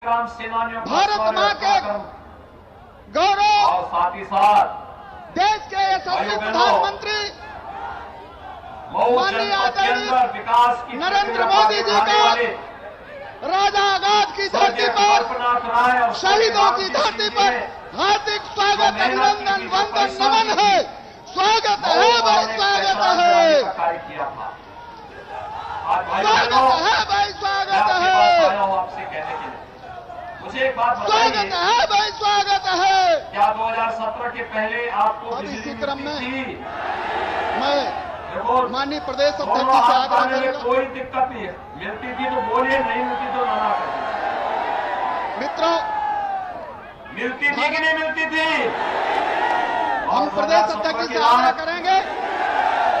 संग्राम सेनानियों का भारत मां के गौरव और साथ ही साथ देश के यशस्वी प्रधानमंत्री मऊ माननीय जनपद के आदरणीय अंदर विकास की नरेंद्र मोदी जी का राजा आगाज की धरती पर शहीदों की धरती पर हार्दिक स्वागत, अभिनंदन, वंदन, नमन है। स्वागत है भाई, स्वागत है, कार्य किया था। आज भाई स्वागत है भाई, स्वागत है, आपसे कहने के लिए मुझे एक बात स्वागत बताइए, है भाई, स्वागत है। क्या 2017 के पहले आपको अब बिजली इसी क्रम मिलती में थी? मैं देखो, माननीय प्रदेश दोनों अध्यक्ष जी से हाथ आग्रह पाने में करूंगा। कोई दिक्कत नहीं है। मिलती थी तो बोलिए, नहीं मिलती तो मना करिए। मित्रों, मिलती थी कि नहीं मिलती थी? हम प्रदेश अध्यक्ष जी से आग्रह करेंगे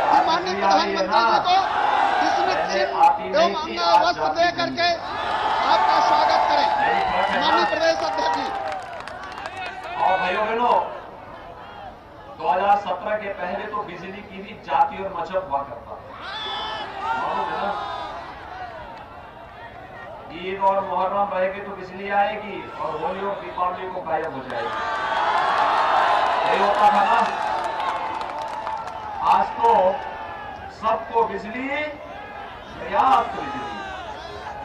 कि माननीय प्रधानमंत्री जी को स्मृति चिन्ह एवं अंग वस्त्र दे करके आपका स्वागत करें। माननीय प्रदेश अध्यक्ष जी। और भाइयों बहनों, 2017 के पहले तो बिजली की भी जाति और मजहब हुआ करता था, मालूम है ना? ईद और मुहर्रम रहेगी तो बिजली आएगी और होली और दीपावली को गायब हो जाएगी। यही होता था ना। आज तो सबको बिजली, पर्याप्त बिजली।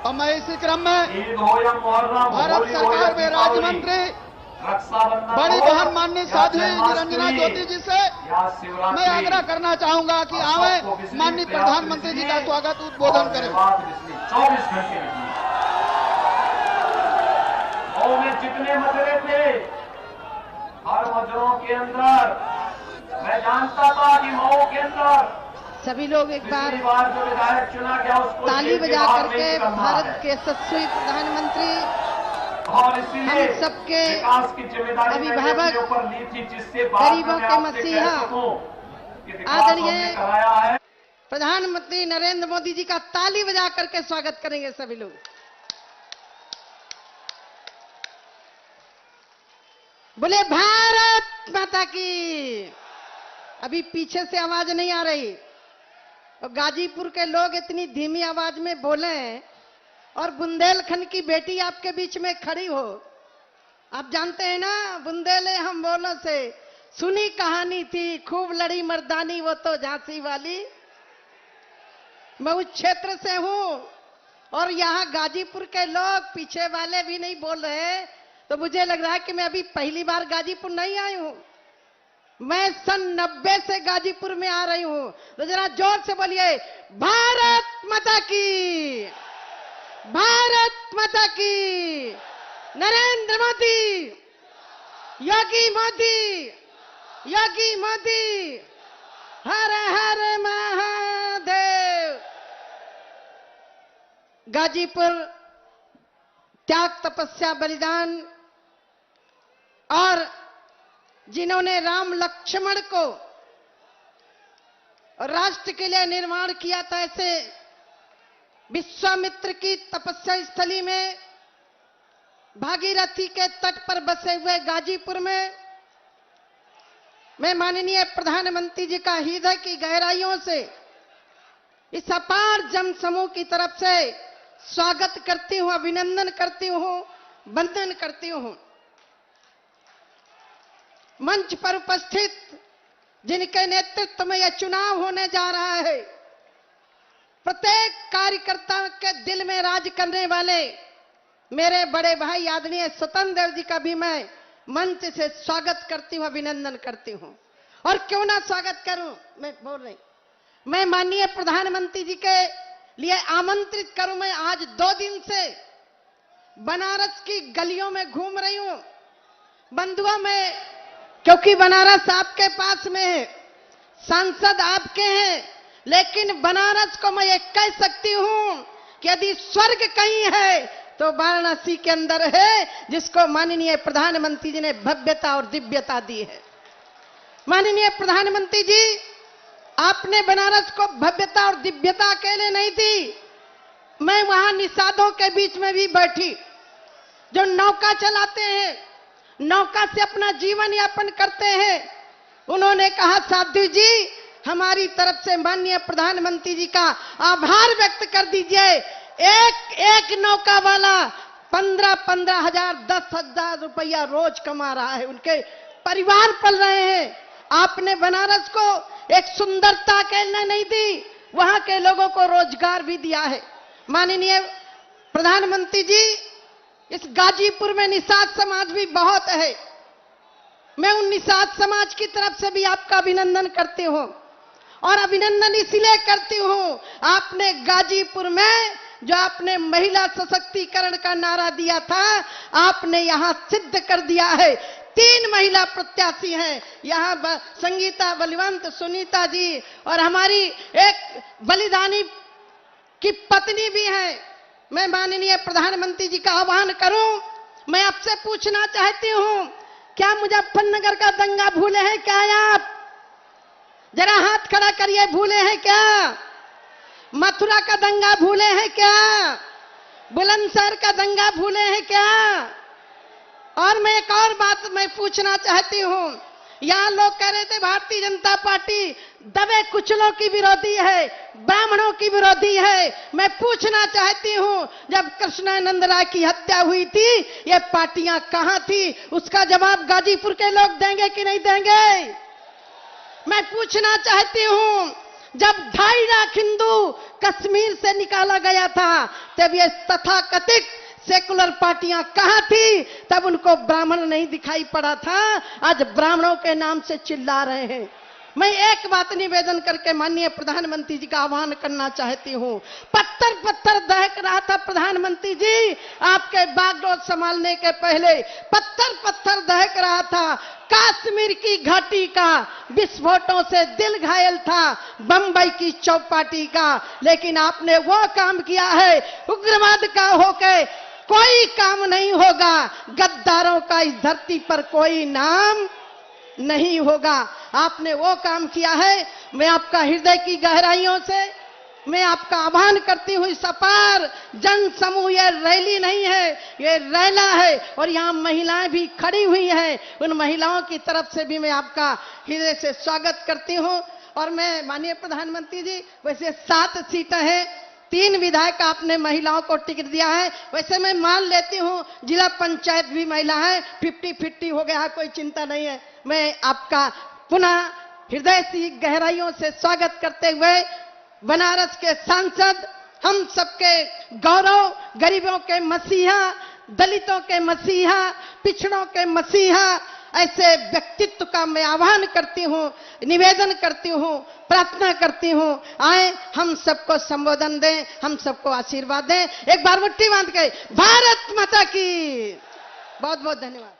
और मैं इसी क्रम में ईद हो या मुहर्रम, भारत होली हो या सरकार में राज्य दीपावली, मंत्री रक्षाबंधन बड़ी हो बहन माननीय या साध्वी जन्माष्टमी निरंजना ज्योति जी से या शिवरात्रि, मैं आग्रह करना चाहूंगा कि आवे माननीय प्रधानमंत्री जी का स्वागत उद्बोधन करें। 24 घंटे बिजली। मऊ में जितने मजरे थे, हर मजरों के अंदर मैं जानता था कि मऊ के अंदर सभी लोग एक बार पिछली बार जो विधायक चुना गया उसको ताली जेल के बजा बाहर करके नहीं करना भारत है। के यशस्वी प्रधानमंत्री और इसीलिए हम सबके विकास की जिम्मेदारी मैंने अभिभावक, अपने ऊपर ली थी, जिससे बाद में गरीबों मैं के आपसे मसीहा, कह सकूं कि विकास आदरणीय हमने कराया है। प्रधानमंत्री नरेंद्र मोदी जी का ताली बजा करके स्वागत करेंगे सभी लोग। बोले भारत माता की। अभी पीछे से आवाज नहीं आ रही और गाजीपुर के लोग इतनी धीमी आवाज में बोले और बुंदेलखंड की बेटी आपके बीच में खड़ी हो। आप जानते हैं ना, बुंदेले हम बोलों से सुनी कहानी थी, खूब लड़ी मर्दानी वो तो झांसी वाली। मैं उस क्षेत्र से हूं और यहाँ गाजीपुर के लोग पीछे वाले भी नहीं बोल रहे, तो मुझे लग रहा है कि मैं अभी पहली बार गाजीपुर नहीं आई हूं। मैं सन 90 से गाजीपुर में आ रही हूं। तो जरा जोर से बोलिए, भारत माता की, भारत माता की, नरेंद्र मोदी, योगी मोदी, योगी मोदी, हर हर महादेव। गाजीपुर त्याग, तपस्या, बलिदान और जिन्होंने राम लक्ष्मण को राष्ट्र के लिए निर्माण किया था, ऐसे विश्वामित्र की तपस्या स्थली में भागीरथी के तट पर बसे हुए गाजीपुर में मैं माननीय प्रधानमंत्री जी का हृदय की गहराइयों से इस अपार जन समूह की तरफ से स्वागत करती हूं, अभिनंदन करती हूं, वंदन करती हूं। मंच पर उपस्थित जिनके नेतृत्व में यह चुनाव होने जा रहा है, प्रत्येक कार्यकर्ता के दिल में राज करने वाले मेरे बड़े भाई आदरणीय स्वतंत्र देव जी का भी मैं मंच से स्वागत करती हूं, अभिनंदन करती हूं। और क्यों ना स्वागत करूं, मैं बोल रही, मैं माननीय प्रधानमंत्री जी के लिए आमंत्रित करूं। मैं आज 2 दिन से बनारस की गलियों में घूम रही हूं बंधुओं में, क्योंकि बनारस आपके पास में है, सांसद आपके हैं, लेकिन बनारस को मैं ये कह सकती हूं कि यदि स्वर्ग कहीं है तो वाराणसी के अंदर है, जिसको माननीय प्रधानमंत्री जी ने भव्यता और दिव्यता दी है। माननीय प्रधानमंत्री जी, आपने बनारस को भव्यता और दिव्यता अकेले नहीं दी, मैं वहां निषादों के बीच में भी बैठी, जो नौका चलाते हैं, नौका से अपना जीवन यापन करते हैं। उन्होंने कहा, साध्वी जी, हमारी तरफ से माननीय प्रधानमंत्री जी का आभार व्यक्त कर दीजिए। एक एक नौका वाला 15-15 हजार 10,000 रुपया रोज कमा रहा है, उनके परिवार पल रहे हैं। आपने बनारस को एक सुंदरता के लिए नहीं दी, वहां के लोगों को रोजगार भी दिया है। माननीय प्रधानमंत्री जी, इस गाजीपुर में निषाद समाज भी बहुत है। मैं उन निषाद समाज की तरफ से भी आपका अभिनंदन करती हूं, और अभिनंदन इसलिए करती हूं, आपने गाजीपुर में जो आपने महिला सशक्तिकरण का नारा दिया था, आपने यहां सिद्ध कर दिया है। 3 महिला प्रत्याशी हैं यहां, संगीता बलवंत, सुनीता जी और हमारी एक बलिदानी की पत्नी भी है। मैं माननीय प्रधानमंत्री जी का आह्वान करूं, मैं आपसे पूछना चाहती हूं, क्या मुजफ्फरनगर का दंगा भूले हैं क्या आप? जरा हाथ खड़ा करिए, भूले हैं क्या? मथुरा का दंगा भूले हैं क्या? बुलंदशहर का दंगा भूले हैं क्या? और मैं एक और बात मैं पूछना चाहती हूं, यहां लोग कह रहे थे भारतीय जनता पार्टी दबे कुचलों की विरोधी है, ब्राह्मणों की विरोधी है। मैं पूछना चाहती हूं, जब कृष्णानंद राय की हत्या हुई थी, ये पार्टियां कहां थी? उसका जवाब गाजीपुर के लोग देंगे कि नहीं देंगे? मैं पूछना चाहती हूं, जब 2.5 लाख हिंदू कश्मीर से निकाला गया था, तब ये तथाकथित सेकुलर पार्टियां कहां थी? तब उनको ब्राह्मण नहीं दिखाई पड़ा था, आज ब्राह्मणों के नाम से चिल्ला रहे हैं। मैं एक बात निवेदन करके माननीय प्रधानमंत्री जी का आह्वान करना चाहती हूं। पत्थर पत्थर दहक रहा था प्रधानमंत्री जी, आपके बागडोर संभालने के पहले पत्थर पत्थर दहक रहा था। कश्मीर की घाटी का विस्फोटों से दिल घायल था, बंबई की चौपाटी का, लेकिन आपने वो काम किया है, उग्रवाद का होके कोई काम नहीं होगा, गद्दारों का इस धरती पर कोई नाम नहीं होगा। आपने वो काम किया है। मैं आपका हृदय की गहराइयों से मैं आपका आह्वान करती हूँ, इस अपार जन समूह, ये रैली नहीं है, ये रैला है, और यहाँ महिलाएं भी खड़ी हुई हैं। उन महिलाओं की तरफ से भी मैं आपका हृदय से स्वागत करती हूँ। और मैं माननीय प्रधानमंत्री जी, वैसे 7 सीटें हैं, 3 विधायक आपने महिलाओं को टिकट दिया है। वैसे मैं मान लेती हूँ जिला पंचायत भी महिला है, 50-50 हो गया, कोई चिंता नहीं है। मैं आपका पुनः हृदय की गहराइयों से स्वागत करते हुए बनारस के सांसद, हम सबके गौरव, गरीबों के मसीहा, दलितों के मसीहा, पिछड़ों के मसीहा, ऐसे व्यक्तित्व का मैं आह्वान करती हूँ, निवेदन करती हूँ, प्रार्थना करती हूँ, आए हम सबको संबोधन दें, हम सबको आशीर्वाद दें। एक बार मुट्ठी बांध के भारत माता की। बहुत बहुत धन्यवाद।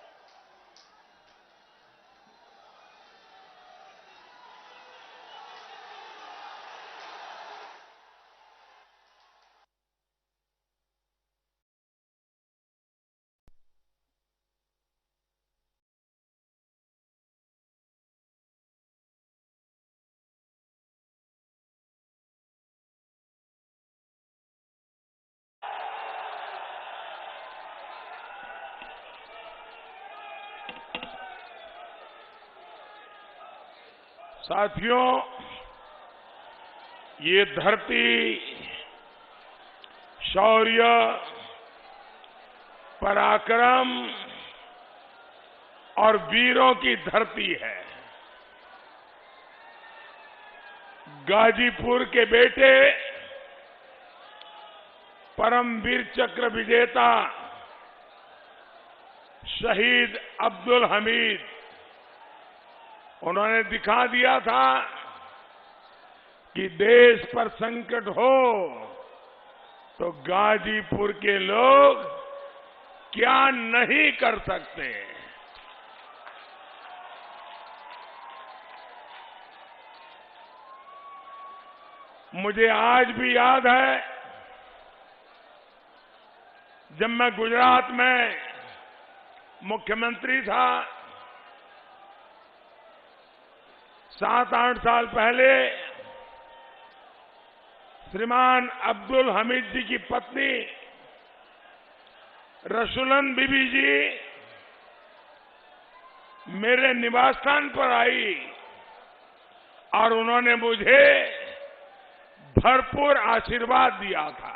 साथियों, ये धरती शौर्य, पराक्रम और वीरों की धरती है। गाजीपुर के बेटे परमवीर चक्र विजेता शहीद अब्दुल हमीद, उन्होंने दिखा दिया था कि देश पर संकट हो तो गाजीपुर के लोग क्या नहीं कर सकते। मुझे आज भी याद है, जब मैं गुजरात में मुख्यमंत्री था, 7-8 साल पहले श्रीमान अब्दुल हमीद जी की पत्नी रसूलन बीबी जी मेरे निवास स्थान पर आई और उन्होंने मुझे भरपूर आशीर्वाद दिया था।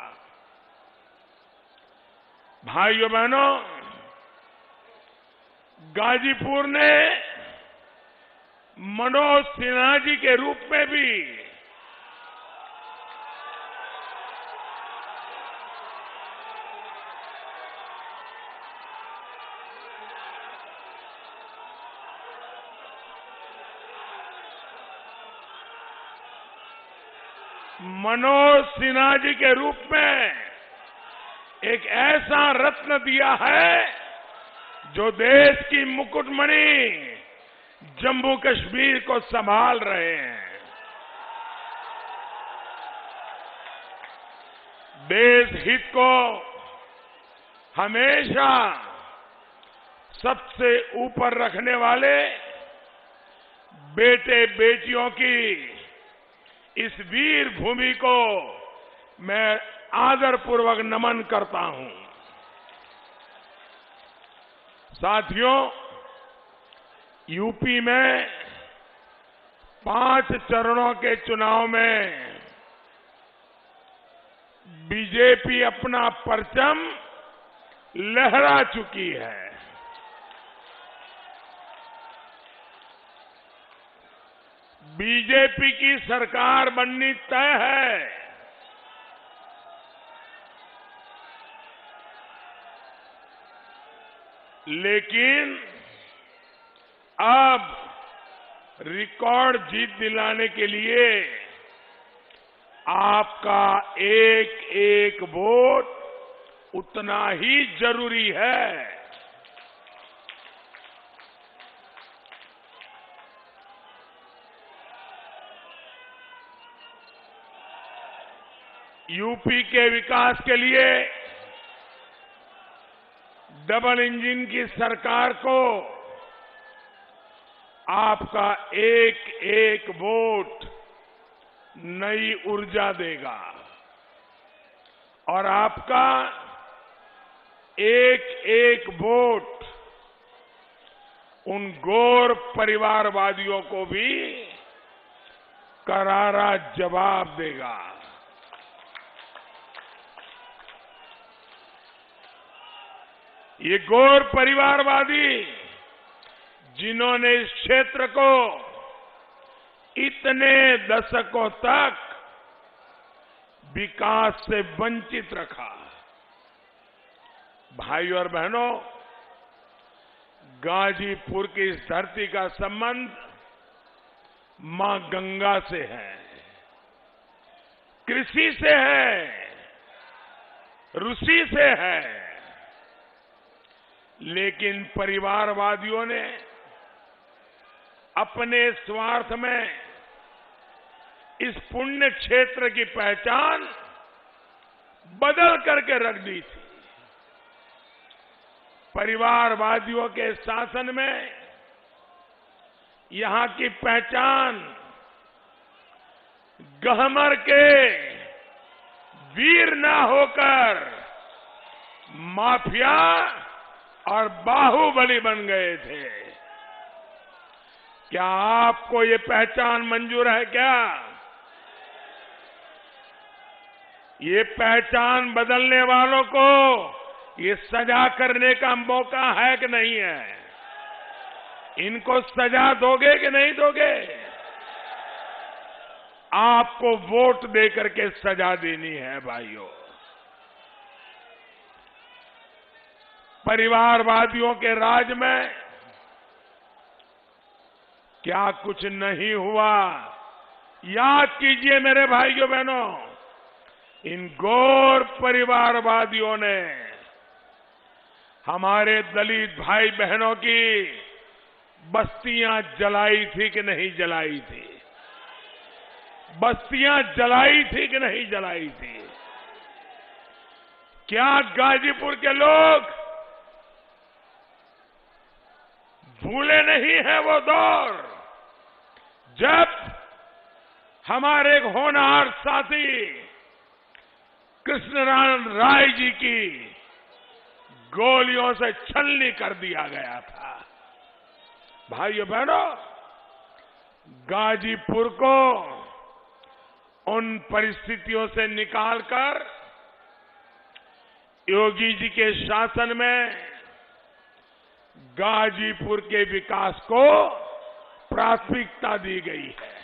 भाइयों बहनों, गाजीपुर ने मनोज सिन्हा जी के रूप में भी एक ऐसा रत्न दिया है जो देश की मुकुटमणि जम्मू कश्मीर को संभाल रहे हैं। देश हित को हमेशा सबसे ऊपर रखने वाले बेटे बेटियों की इस वीर भूमि को मैं आदरपूर्वक नमन करता हूं। साथियों, यूपी में 5 चरणों के चुनाव में बीजेपी अपना परचम लहरा चुकी है। बीजेपी की सरकार बननी तय है। लेकिन अब रिकॉर्ड जीत दिलाने के लिए आपका एक एक वोट उतना ही जरूरी है। यूपी के विकास के लिए डबल इंजन की सरकार को आपका एक एक वोट नई ऊर्जा देगा और आपका एक एक वोट उन गौर परिवारवादियों को भी करारा जवाब देगा। ये गौर परिवारवादी जिन्होंने इस क्षेत्र को इतने दशकों तक विकास से वंचित रखा। भाइयों और बहनों, गाजीपुर की इस धरती का संबंध मां गंगा से है, कृषि से है, ऋषि से है। लेकिन परिवारवादियों ने अपने स्वार्थ में इस पुण्य क्षेत्र की पहचान बदल करके रख दी थी। परिवारवादियों के शासन में यहां की पहचान गहमर के वीर ना होकर माफिया और बाहुबली बन गए थे। क्या आपको ये पहचान मंजूर है क्या? ये पहचान बदलने वालों को ये सजा करने का मौका है कि नहीं है? इनको सजा दोगे कि नहीं दोगे? आपको वोट देकर के सजा देनी है भाइयों। परिवारवादियों के राज में क्या कुछ नहीं हुआ? याद कीजिए मेरे भाइयों बहनों, इन गौर परिवारवादियों ने हमारे दलित भाई बहनों की बस्तियां जलाई थी कि नहीं जलाई थी? बस्तियां जलाई थी कि नहीं जलाई थी? क्या गाजीपुर के लोग भूले नहीं है वो दौर जब हमारे होनहार साथी कृष्णनारायण राय जी की गोलियों से छलनी कर दिया गया था? भाइयों बहनों, गाजीपुर को उन परिस्थितियों से निकालकर योगी जी के शासन में गाजीपुर के विकास को प्राथमिकता दी गई है।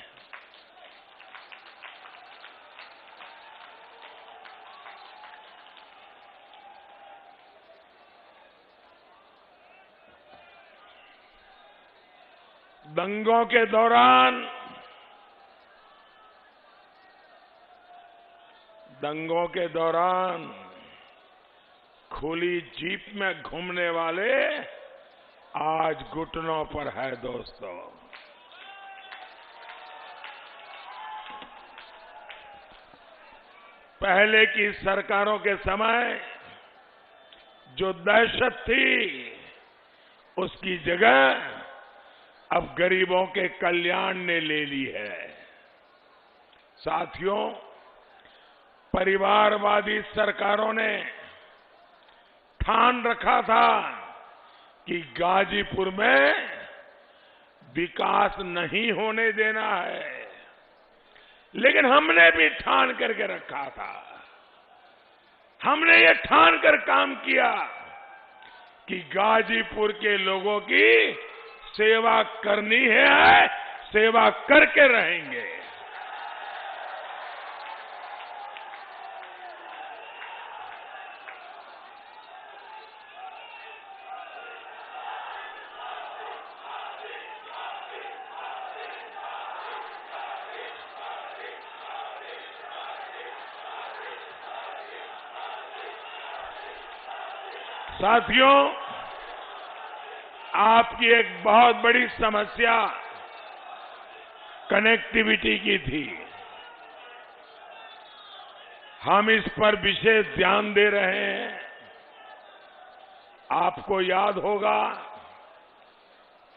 दंगों के दौरान खुली जीप में घूमने वाले आज घुटनों पर है दोस्तों। पहले की सरकारों के समय जो दहशत थी उसकी जगह अब गरीबों के कल्याण ने ले ली है। साथियों, परिवारवादी सरकारों ने ठान रखा था कि गाजीपुर में विकास नहीं होने देना है, लेकिन हमने भी ठान करके रखा था। हमने ये ठान कर काम किया कि गाजीपुर के लोगों की सेवा करनी है, सेवा करके रहेंगे। साथियों, आपकी एक बहुत बड़ी समस्या कनेक्टिविटी की थी। हम इस पर विशेष ध्यान दे रहे हैं। आपको याद होगा,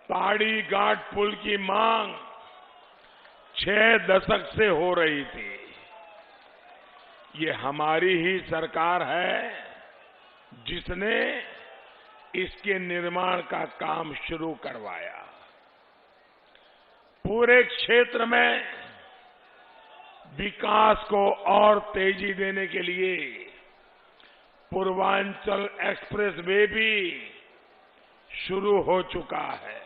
पहाड़ी घाट पुल की मांग 6 दशक से हो रही थी। ये हमारी ही सरकार है जिसने इसके निर्माण का काम शुरू करवाया। पूरे क्षेत्र में विकास को और तेजी देने के लिए पूर्वांचल एक्सप्रेस वे भी शुरू हो चुका है।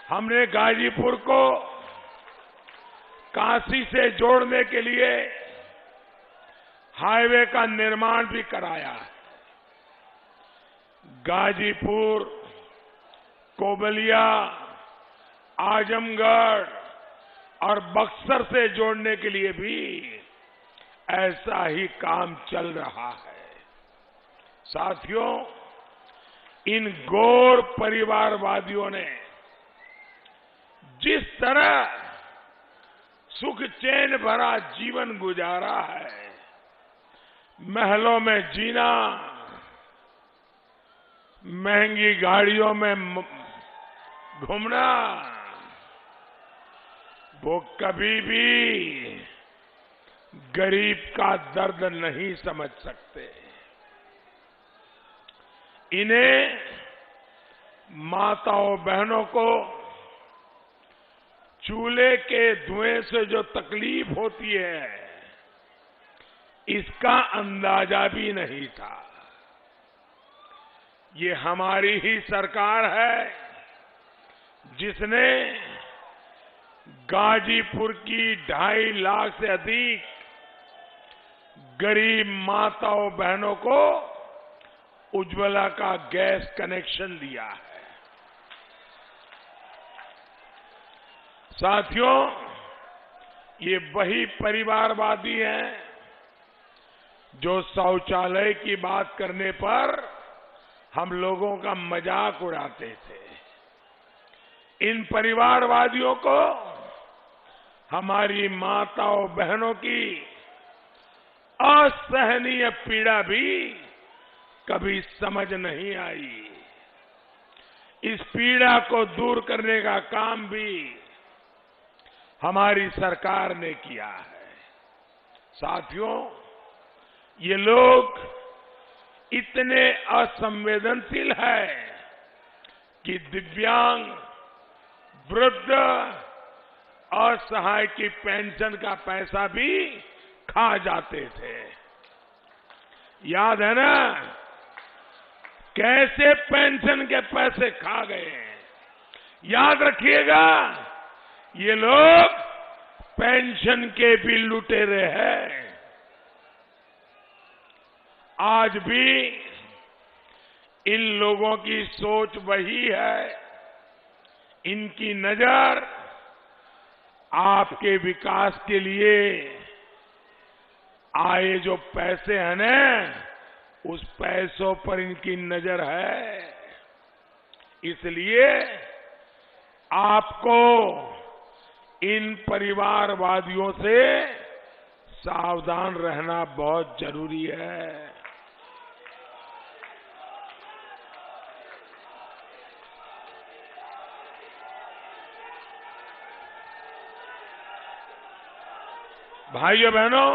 हमने गाजीपुर को काशी से जोड़ने के लिए हाईवे का निर्माण भी कराया है। गाजीपुर, कोबलिया, आजमगढ़ और बक्सर से जोड़ने के लिए भी ऐसा ही काम चल रहा है। साथियों, इन गौर परिवारवादियों ने जिस तरह सुख चैन भरा जीवन गुजारा है, महलों में जीना, महंगी गाड़ियों में घूमना, वो कभी भी गरीब का दर्द नहीं समझ सकते। इन्हें माताओं बहनों को चूल्हे के धुएं से जो तकलीफ होती है, इसका अंदाजा भी नहीं था। ये हमारी ही सरकार है जिसने गाजीपुर की 2.5 लाख से अधिक गरीब माताओं बहनों को उज्ज्वला का गैस कनेक्शन दिया है। साथियों, ये वही परिवारवादी हैं जो शौचालय की बात करने पर हम लोगों का मजाक उड़ाते थे। इन परिवारवादियों को हमारी माताओं बहनों की असहनीय पीड़ा भी कभी समझ नहीं आई। इस पीड़ा को दूर करने का काम भी हमारी सरकार ने किया है। साथियों, ये लोग इतने असंवेदनशील है कि दिव्यांग, वृद्ध, असहाय की पेंशन का पैसा भी खा जाते थे। याद है ना कैसे पेंशन के पैसे खा गए। याद रखिएगा, ये लोग पेंशन के भी लुटेरे हैं। आज भी इन लोगों की सोच वही है। इनकी नजर आपके विकास के लिए आए जो पैसे हैं ना, उस पैसों पर इनकी नजर है। इसलिए आपको इन परिवारवादियों से सावधान रहना बहुत जरूरी है। भाइयों बहनों,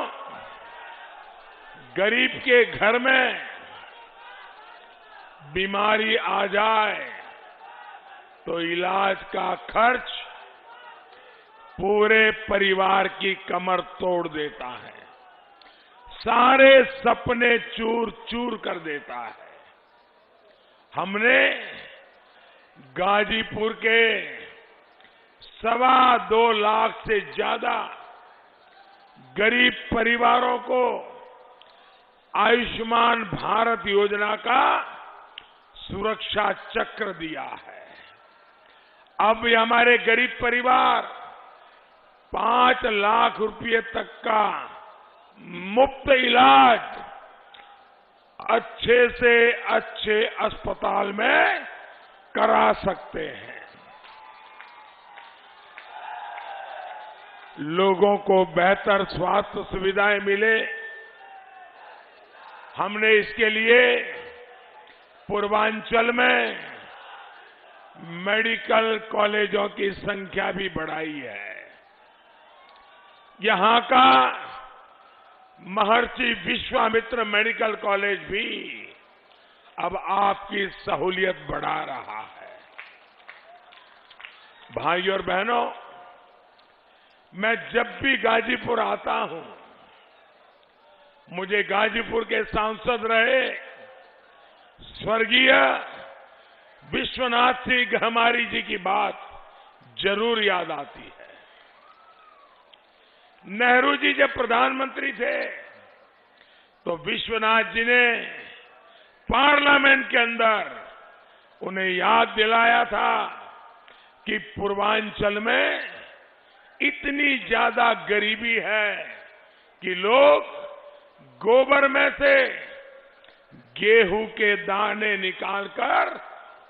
गरीब के घर में बीमारी आ जाए तो इलाज का खर्च पूरे परिवार की कमर तोड़ देता है, सारे सपने चूर चूर कर देता है। हमने गाजीपुर के 2.25 लाख से ज्यादा गरीब परिवारों को आयुष्मान भारत योजना का सुरक्षा चक्र दिया है। अब ये हमारे गरीब परिवार 5 लाख रुपए तक का मुफ्त इलाज अच्छे से अच्छे अस्पताल में करा सकते हैं। लोगों को बेहतर स्वास्थ्य सुविधाएं मिले, हमने इसके लिए पूर्वांचल में मेडिकल कॉलेजों की संख्या भी बढ़ाई है। यहां का महर्षि विश्वामित्र मेडिकल कॉलेज भी अब आपकी सहूलियत बढ़ा रहा है। भाइयों और बहनों, मैं जब भी गाजीपुर आता हूं, मुझे गाजीपुर के सांसद रहे स्वर्गीय विश्वनाथ सिंह गहमारी जी की बात जरूर याद आती है। नेहरू जी जब प्रधानमंत्री थे तो विश्वनाथ जी ने पार्लियामेंट के अंदर उन्हें याद दिलाया था कि पूर्वांचल में इतनी ज्यादा गरीबी है कि लोग गोबर में से गेहूं के दाने निकालकर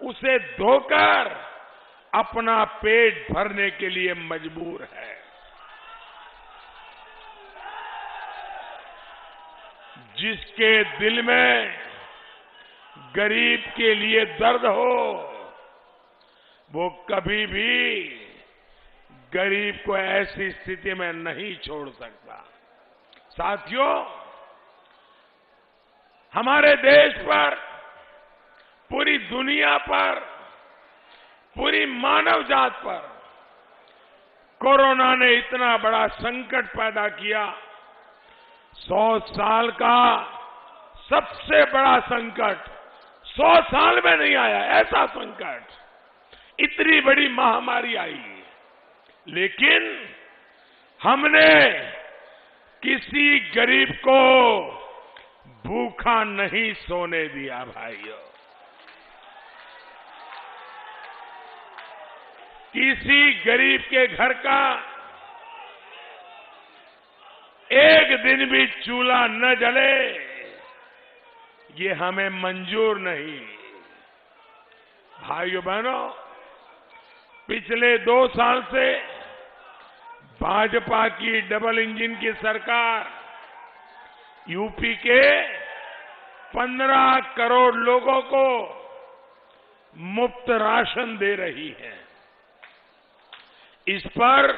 उसे धोकर अपना पेट भरने के लिए मजबूर है। जिसके दिल में गरीब के लिए दर्द हो, वो कभी भी गरीब को ऐसी स्थिति में नहीं छोड़ सकता। साथियों, हमारे देश पर, पूरी दुनिया पर, पूरी मानव जात पर कोरोना ने इतना बड़ा संकट पैदा किया। 100 साल का सबसे बड़ा संकट 100 साल में नहीं आया ऐसा संकट, इतनी बड़ी महामारी आई, लेकिन हमने किसी गरीब को भूखा नहीं सोने दिया। भाइयों, किसी गरीब के घर का एक दिन भी चूल्हा न जले, ये हमें मंजूर नहीं। भाइयों बहनों, पिछले 2 साल से भाजपा की डबल इंजन की सरकार यूपी के 15 करोड़ लोगों को मुफ्त राशन दे रही है। इस पर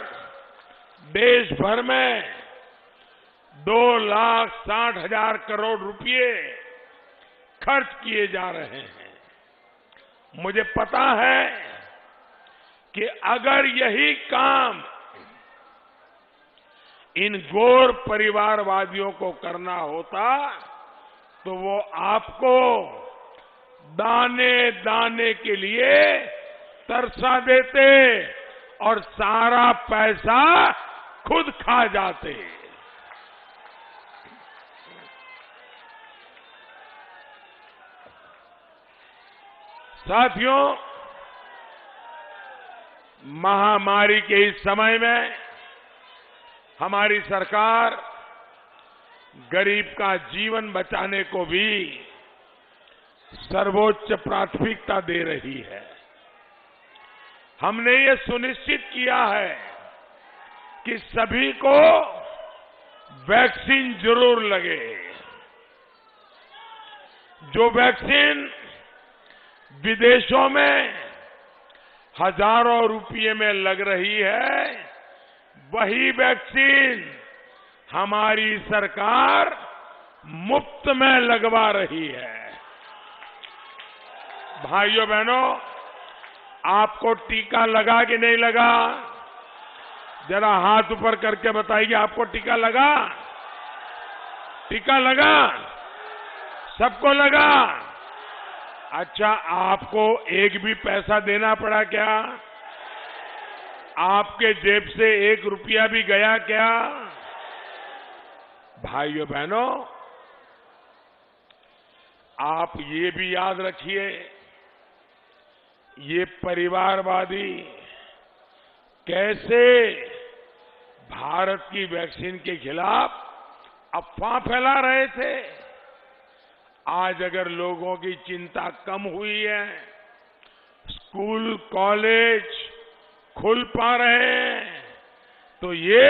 देश भर में 2,60,000 करोड़ रुपए खर्च किए जा रहे हैं। मुझे पता है कि अगर यही काम इन गौर परिवारवादियों को करना होता तो वो आपको दाने दाने के लिए तरसा देते और सारा पैसा खुद खा जाते। साथियों, महामारी के इस समय में हमारी सरकार गरीब का जीवन बचाने को भी सर्वोच्च प्राथमिकता दे रही है। हमने ये सुनिश्चित किया है कि सभी को वैक्सीन जरूर लगे। जो वैक्सीन विदेशों में हजारों रुपये में लग रही है, वही वैक्सीन हमारी सरकार मुफ्त में लगवा रही है। भाइयों बहनों, आपको टीका लगा कि नहीं लगा? जरा हाथ ऊपर करके बताइए, आपको टीका लगा? टीका लगा? सबको लगा? अच्छा, आपको एक भी पैसा देना पड़ा क्या? आपके जेब से 1 रुपया भी गया क्या? भाइयों बहनों, आप ये भी याद रखिए, ये परिवारवादी कैसे भारत की वैक्सीन के खिलाफ अफवाह फैला रहे थे। आज अगर लोगों की चिंता कम हुई है, स्कूल कॉलेज खुल पा रहे हैं, तो ये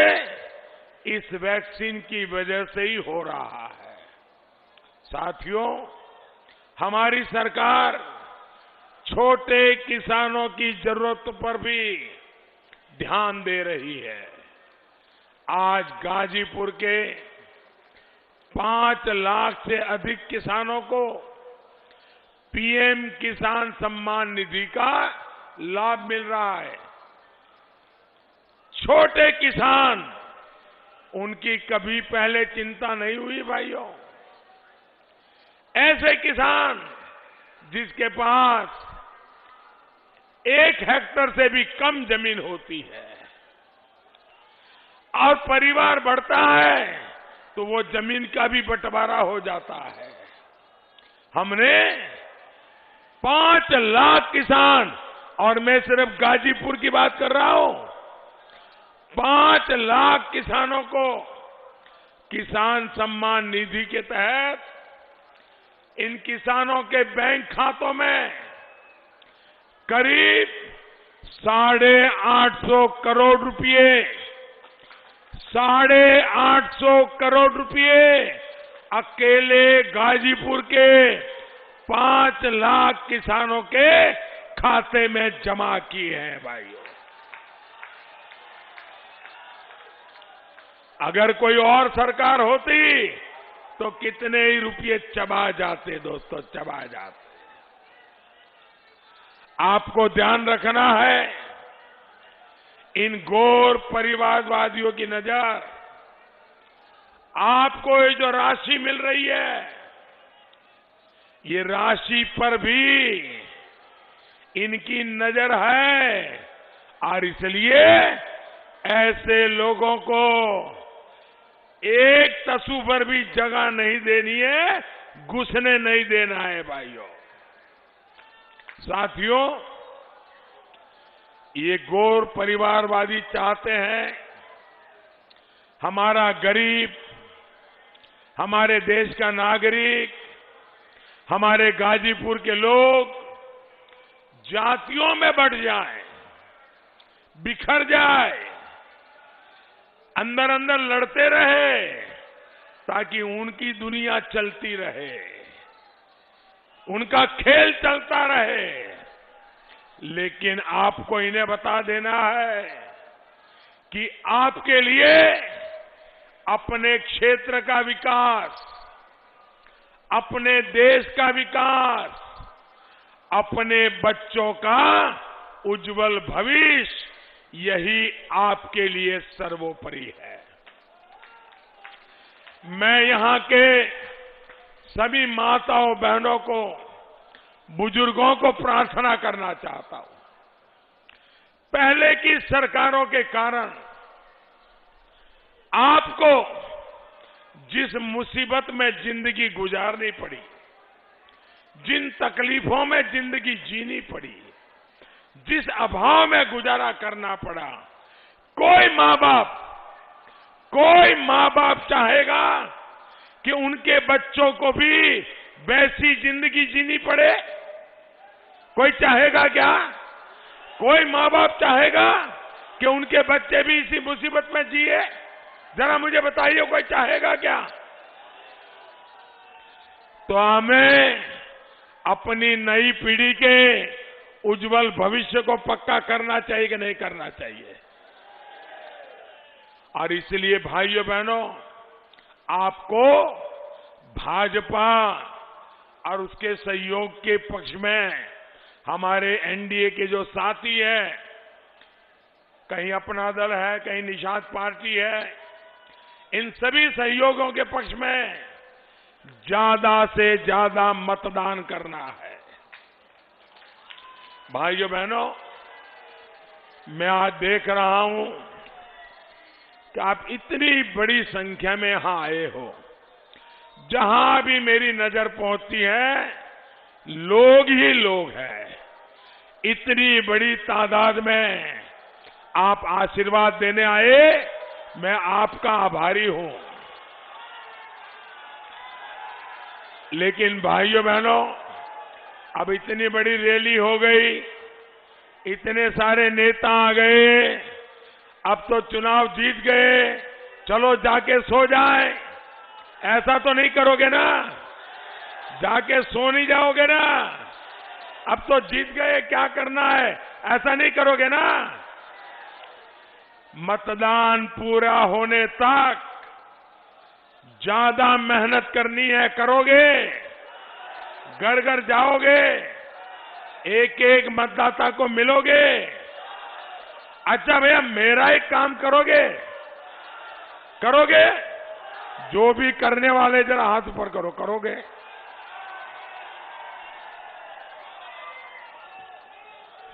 इस वैक्सीन की वजह से ही हो रहा है। साथियों, हमारी सरकार छोटे किसानों की जरूरत पर भी ध्यान दे रही है। आज गाजीपुर के 5 लाख से अधिक किसानों को पीएम किसान सम्मान निधि का लाभ मिल रहा है। छोटे किसान, उनकी कभी पहले चिंता नहीं हुई भाइयों। ऐसे किसान जिसके पास 1 हेक्टेयर से भी कम जमीन होती है और परिवार बढ़ता है, तो वो जमीन का भी बंटवारा हो जाता है। हमने 5 लाख किसान, और मैं सिर्फ गाजीपुर की बात कर रहा हूं, 5 लाख किसानों को किसान सम्मान निधि के तहत इन किसानों के बैंक खातों में करीब 850 करोड़ रुपए 850 करोड़ रुपए अकेले गाजीपुर के 5 लाख किसानों के खाते में जमा किए हैं भाइयों। अगर कोई और सरकार होती तो कितने ही रुपये चबा जाते दोस्तों, चबा जाते। आपको ध्यान रखना है, इन घोर परिवारवादियों की नजर आपको ये जो राशि मिल रही है, ये राशि पर भी इनकी नजर है, और इसलिए ऐसे लोगों को एक तसु पर भी जगह नहीं देनी है, घुसने नहीं देना है भाइयों। साथियों, ये घोर परिवारवादी चाहते हैं हमारा गरीब, हमारे देश का नागरिक, हमारे गाजीपुर के लोग जातियों में बढ़ जाएं, बिखर जाए, अंदर अंदर लड़ते रहे, ताकि उनकी दुनिया चलती रहे, उनका खेल चलता रहे। लेकिन आपको इन्हें बता देना है कि आपके लिए अपने क्षेत्र का विकास, अपने देश का विकास, अपने बच्चों का उज्जवल भविष्य, यही आपके लिए सर्वोपरि है। मैं यहां के सभी माताओं बहनों को, बुजुर्गों को प्रार्थना करना चाहता हूं। पहले की सरकारों के कारण आपको जिस मुसीबत में जिंदगी गुजारनी पड़ी, जिन तकलीफों में जिंदगी जीनी पड़ी, जिस अभाव में गुजारा करना पड़ा, कोई माँ बाप चाहेगा कि उनके बच्चों को भी वैसी जिंदगी जीनी पड़े? कोई चाहेगा क्या? कोई माँ बाप चाहेगा कि उनके बच्चे भी इसी मुसीबत में जिए? जरा मुझे बताइए, कोई चाहेगा क्या? तो हमें अपनी नई पीढ़ी के उज्जवल भविष्य को पक्का करना चाहिए कि नहीं करना चाहिए? और इसलिए भाइयों बहनों, आपको भाजपा और उसके सहयोग के पक्ष में हमारे एनडीए के जो साथी हैं, कहीं अपना दल है, कहीं निषाद पार्टी है, इन सभी सहयोगों के पक्ष में ज्यादा से ज्यादा मतदान करना है। भाइयों बहनों, मैं आज देख रहा हूं कि आप इतनी बड़ी संख्या में यहां आए हो। जहां भी मेरी नजर पहुंचती है, लोग ही लोग हैं। इतनी बड़ी तादाद में आप आशीर्वाद देने आए, मैं आपका आभारी हूं। लेकिन भाइयों बहनों, अब इतनी बड़ी रैली हो गई, इतने सारे नेता आ गए, अब तो चुनाव जीत गए, चलो जाके सो जाएं। ऐसा तो नहीं करोगे ना? जाके सो नहीं जाओगे ना? अब तो जीत गए, क्या करना है, ऐसा नहीं करोगे ना? मतदान पूरा होने तक ज्यादा मेहनत करनी है, करोगे? घर घर जाओगे, एक एक मतदाता को मिलोगे? अच्छा भैया, मेरा एक काम करोगे? जो भी करने वाले जरा हाथ ऊपर करो, करोगे?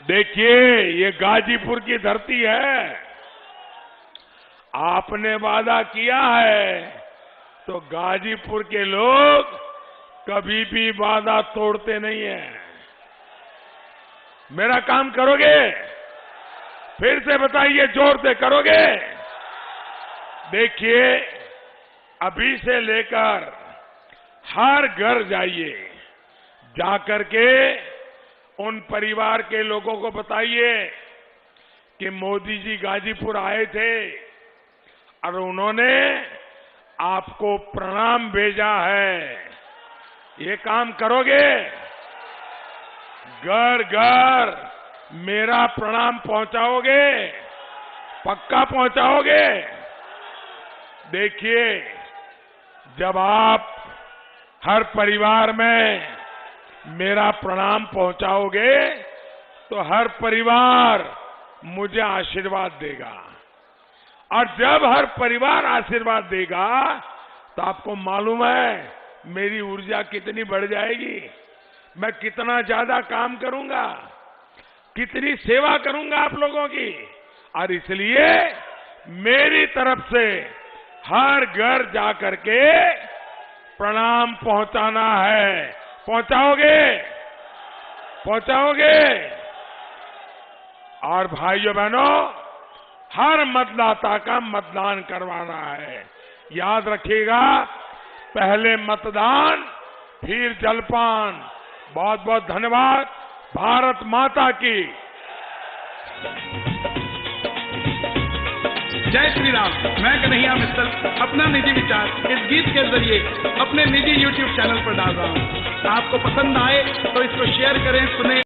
देखिए, ये गाजीपुर की धरती है। आपने वादा किया है तो गाजीपुर के लोग कभी भी वादा तोड़ते नहीं हैं। मेरा काम करोगे? फिर से बताइए, जोर से करोगे? देखिए, अभी से लेकर हर घर जाइए, जाकर के उन परिवार के लोगों को बताइए कि मोदी जी गाजीपुर आए थे और उन्होंने आपको प्रणाम भेजा है। ये काम करोगे? घर घर मेरा प्रणाम पहुंचाओगे? पक्का पहुंचाओगे? देखिए, जब आप हर परिवार में मेरा प्रणाम पहुंचाओगे तो हर परिवार मुझे आशीर्वाद देगा, और जब हर परिवार आशीर्वाद देगा तो आपको मालूम है मेरी ऊर्जा कितनी बढ़ जाएगी, मैं कितना ज्यादा काम करूंगा, कितनी सेवा करूंगा आप लोगों की। और इसलिए मेरी तरफ से हर घर जाकर के प्रणाम पहुंचाना है। पहुंचाओगे? और भाइयों बहनों, हर मतदाता का मतदान करवाना है। याद रखिएगा, पहले मतदान फिर जलपान। बहुत बहुत धन्यवाद। भारत माता की जय श्री राम। मैं कन्हैया मित्तल अपना निजी विचार इस गीत के जरिए अपने निजी YouTube चैनल पर डाल रहा हूँ। आपको पसंद आए तो इसको शेयर करें, सुने।